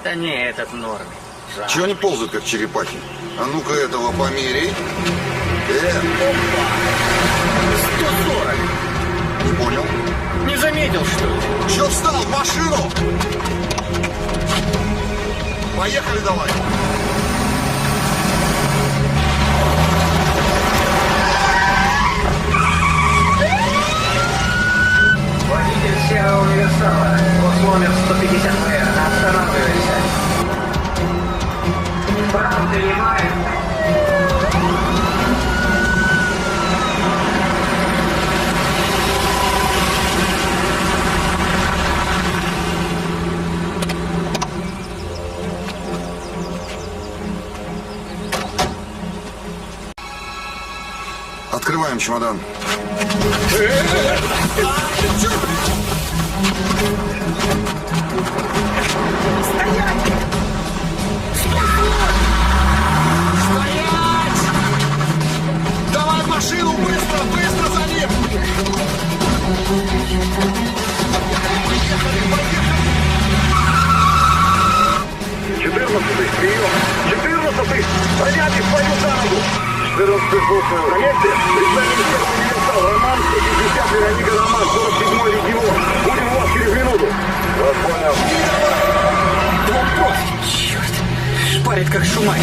Да не, этот в норме. Жаль. Чего они ползают, как черепахи? А ну-ка этого померяй. Опа! 140! Не понял. Не заметил, что ли? Чё встал? В машину! Поехали давай! Водитель серого универсала, номер 150ВР, останавливайся. Право принимаем. Открываем чемодан. Давай в машину, быстро, быстро за ним! Поехали, поехали! 14-й, прием! 14-й! Понятый, свою за ногу! 14-й, слушаю. На месте? Представитель серого универсал. Роман, 150, Вероника Роман, 47-й регион. Будем у вас через минуту. Вас понял. Двухпрофиль, черт. Шпарит, как шумай.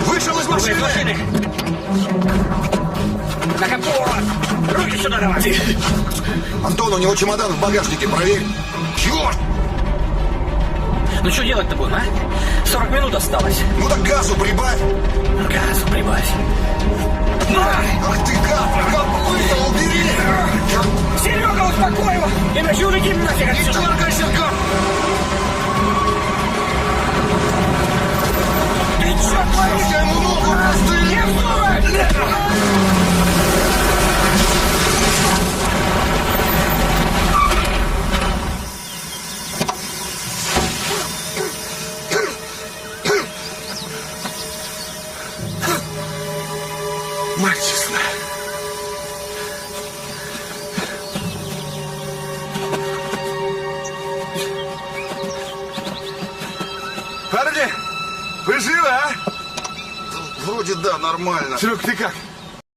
Вышел из Выходи из машины! машины. На капот. Руки сюда давай. Антон, у него чемодан в багажнике, проверь. Черт! Ну что делать-то будем, а? 40 минут осталось. Ну так газу прибавь! Газу прибавь. Ах ты гад! Как выйдал, убери! Серега, успокой его! Иначе улетим нафиг Не отсюда! дергайся, гад! Ты что творишь? Я ему ногу прострелил! Не вздумай! Мать честная. Парни, вы живы, а? Вроде да, нормально. Серег, ты как?